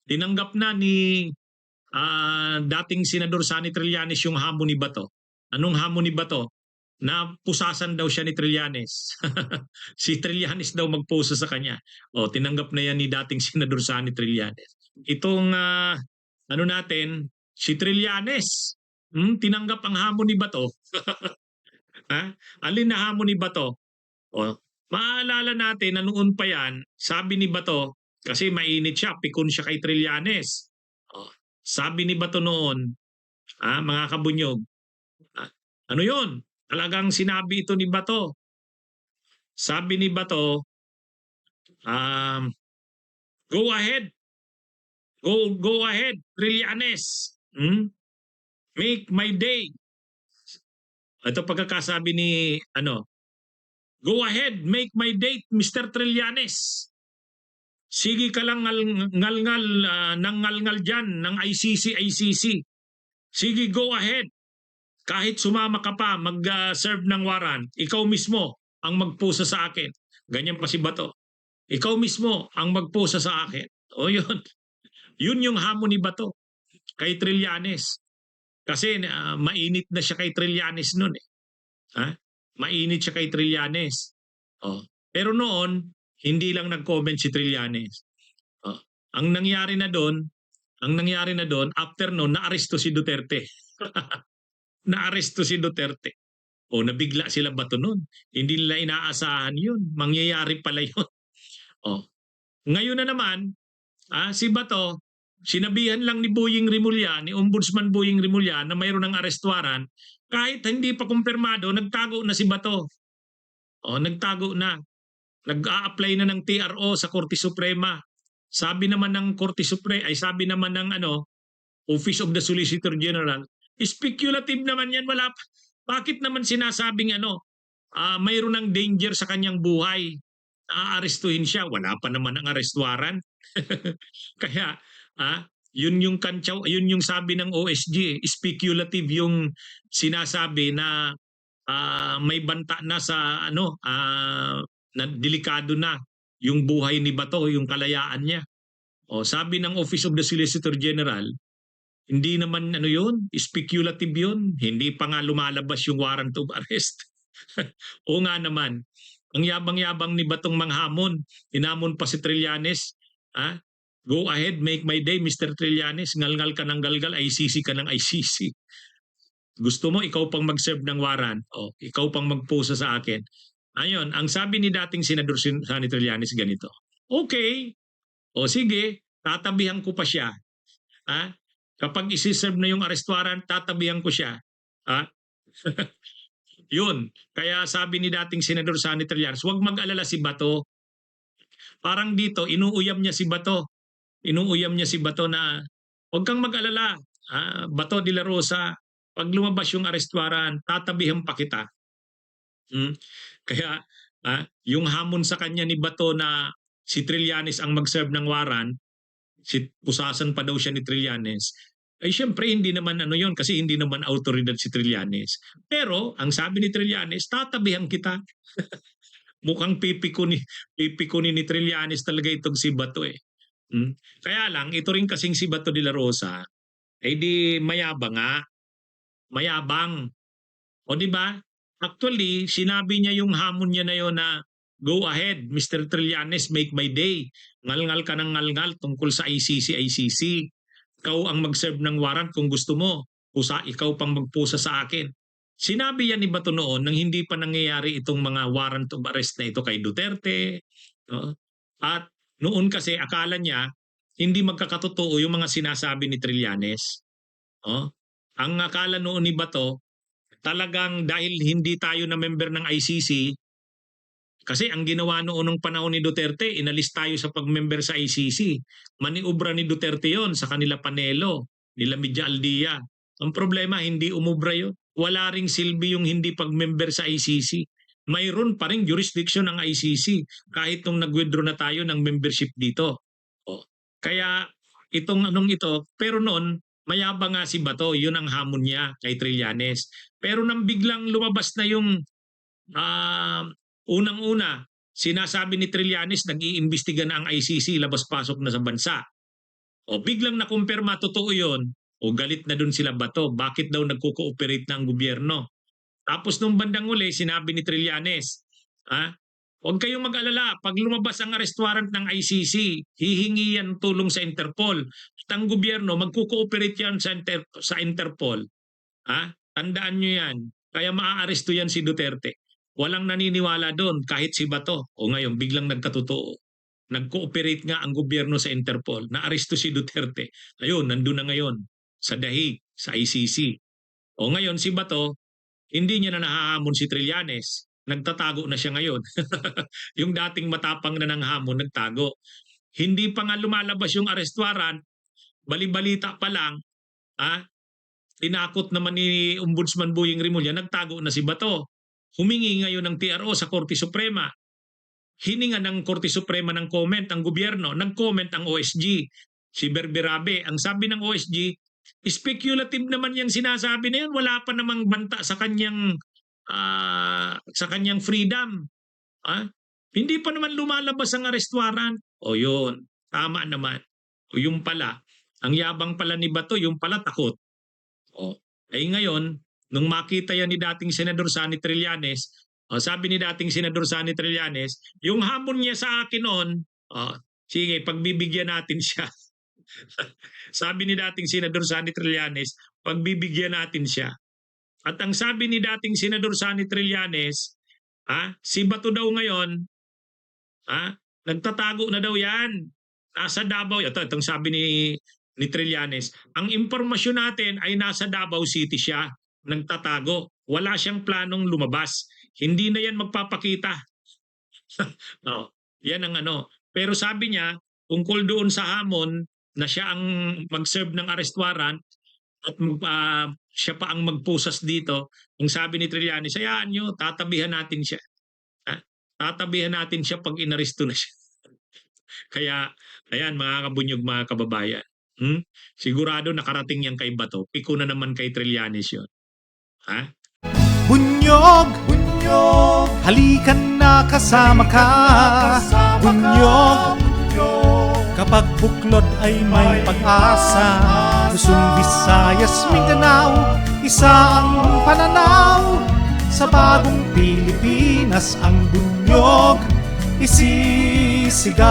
Tinanggap na ni dating Senador Sani Trillanes yung hamon ni Bato. Anong hamon ni Bato? Na pusasan daw siya ni Trillanes. Si Trillanes daw magpusa sa kanya. O, tinanggap na yan ni dating Senador Sani Trillanes. Itong ano natin, si Trillanes, tinanggap ang hamon ni Bato. Ha? Alin na hamon ni Bato? O, maaalala natin na noon pa yan, sabi ni Bato, kasi mainit siya, pikon siya kay Trillanes. O, sabi ni Bato noon, mga kabunyog, ano yun? Talagang sinabi ito ni Bato. Sabi ni Bato, um, go ahead, go ahead, Trillanes. Make my day. Ito pagkakasabi ni go ahead, make my date, Mr. Trillanes. Sige ka lang ngal-ngal, nang dyan ng ICC. Sige, go ahead. Kahit sumama ka pa mag-serve ng warrant, ikaw mismo ang magpusa sa akin. Ganyan pa si Bato. Ikaw mismo ang magpusa sa akin. O yun. Yun yung hamon ni Bato kay Trillanes. Kasi mainit na siya kay Trillanes noon eh. Mainit siya kay Trillanes. Pero noon, hindi lang nag-comment si Trillanes. Ang nangyari na doon, after noon, naaresto si Duterte. Naaresto si Duterte. Nabigla sila Bato noon. Hindi nila inaasahan yun. Mangyayari pala yun. Ngayon na naman, si Bato, sinabihan lang ni Boying Rimulya, ni Ombudsman Boying Rimulya na mayroon ng arrest warrant, kahit hindi pa kumpirmado, nagtago na si Bato. Nagtago na. Nag-a-apply na ng TRO sa Korte Suprema. Sabi naman ng Korte Suprema, sabi naman ng Office of the Solicitor General, speculative naman yan, wala pa. Bakit naman sinasabing mayroon ng danger sa kanyang buhay? Aarestuhin siya, wala pa naman ang arrest warrant. Kaya yun yung sabi ng OSG, speculative yung sinasabi na may banta na sa na delikado na yung buhay ni Bato, yung kalayaan niya. Sabi ng Office of the Solicitor General, hindi naman yun, speculative yun. Hindi pa nga lumalabas yung warrant of arrest. O nga naman, ang yabang-yabang ni Batong manghamon. Hinamon pa si Trillanes. Go ahead, make my day, Mr. Trillanes. Ngalngal ka ng galgal, ICC ka ng ICC. Gusto mo, ikaw pang mag-serve ng warrant. Ikaw pang magpusa sa akin. Ayun, ang sabi ni dating Senador Sani Trillanes ganito, okay, sige, tatabihan ko pa siya. Kapag isi-serve na yung arrest warrant, tatabihan ko siya. Yun. Kaya sabi ni dating Senador Sani Trillanes, huwag mag-alala si Bato. Parang dito, inuuyam niya si Bato. Inuuyam niya si Bato na, huwag kang mag-alala. Bato de la Rosa, pag lumabas yung arrest warrant, tatabihan pa kita. Kaya yung hamon sa kanya ni Bato na si Trillanes ang mag-serve ng warrant, pusasan pa daw siya ni Trillanes, ay syempre hindi naman yun kasi hindi naman autoridad si Trillanes. Pero ang sabi ni Trillanes, tatabihan kita. Mukhang pipikunin ni Trillanes talaga itong si Bato eh. Kaya lang, ito rin kasing si Bato de la Rosa, di mayabang nga. Mayabang. O di ba? Actually, sinabi niya yung hamon niya na yun na go ahead, Mr. Trillanes, make my day. Ngalngal ka ng ngalngal tungkol sa ICC. Ikaw ang mag-serve ng warrant kung gusto mo. Ikaw pang magpusa sa akin. Sinabi yan ni Bato noon nang hindi pa nangyayari itong mga warrant of arrest na ito kay Duterte. At noon kasi akala niya hindi magkakatotoo yung mga sinasabi ni Trillanes. Ang akala noon ni Bato, talagang dahil hindi tayo na member ng ICC, kasi ang ginawa noon ng panahon ni Duterte, inalis tayo sa pag-member sa ICC. Maniubra ni Duterte yon sa kanila panelo, nila Media Aldia. Ang problema, hindi umubra yun. Wala ring silbi yung hindi pag-member sa ICC. Mayroon pa rin jurisdiction ng ICC kahit nung nag-withdraw na tayo ng membership dito. Kaya itong ito, pero noon, mayabang nga si Bato, yun ang hamon niya kay Trillanes. Pero nang biglang lumabas na yung unang-una, sinasabi ni Trillanes, nag-iimbestiga na ang ICC, labas-pasok na sa bansa. O biglang nakumpirma totoo yun, o galit na dun sila Bato. Bakit daw nagko-cooperate na ang gobyerno? Tapos nung bandang uli, sinabi ni Trillanes, huwag kayong mag-alala, pag lumabas ang arrest warrant ng ICC, hihingi yan tulong sa Interpol. At ang gobyerno, magko-cooperate yan sa Interpol. Tandaan nyo yan. Kaya maaaresto yan si Duterte. Walang naniniwala doon, kahit si Bato. O ngayon, biglang nagkatotoo. Nag-cooperate nga ang gobyerno sa Interpol. Naaresto si Duterte. Ayun, nandun na ngayon sa Dahig, sa ICC. O ngayon, si Bato, hindi niya na nahahamon si Trillanes. Nagtatago na siya ngayon. Yung dating matapang na ng hamon, nagtago. Hindi pa nga lumalabas yung arrest warrant, bali-balita pa lang, tinakot naman ni Ombudsman Boying Rimulya, nagtago na si Bato. Humingi ngayon ng TRO sa Korte Suprema. Hininga ng Korte Suprema ng comment ang gobyerno. Nag-comment ang OSG, si Berberabe. Ang sabi ng OSG, speculative naman yung sinasabi na yan. Wala pa namang banta sa kanyang freedom. Hindi pa naman lumalabas ang arrest warrant. O yun, tama naman. O yung pala, ang yabang pala ni Bato, yung pala takot. Ngayon, nung makita yan ni dating Senador Sani Trillanes, sabi ni dating Senador Sani Trillanes, yung hamon niya sa akin noon, sige, pagbibigyan natin siya. Sabi ni dating Senador Sani Trillanes, pagbibigyan natin siya. At ang sabi ni dating Senador Sani Trillanes, si Bato daw ngayon, nagtatago na daw yan. Nasa Davao. Itong sabi ni Trillanes, ang impormasyon natin ay nasa Davao City siya, nagtatago. Wala siyang planong lumabas. Hindi na yan magpapakita. Yan ang ano. Pero sabi niya, tungkol doon sa hamon na siya ang mag-serve ng arrest warrant at siya pa ang magpusas dito, ang sabi ni Trillanes, hayaan nyo, tatabihan natin siya. Tatabihan natin siya pag inaresto na siya. Kaya, ayan mga kabunyog, mga kababayan. Sigurado nakarating yan kay Bato. Iko na naman kay Trillanes yun. Bunyog, bunyog, halikan na kasama ka. Bunyog, kapag buklod ay may pag-asa. Luzon, Visayas, Mindanao, isa ang pananaw. Sa bagong Pilipinas ang bunyog isisigaw.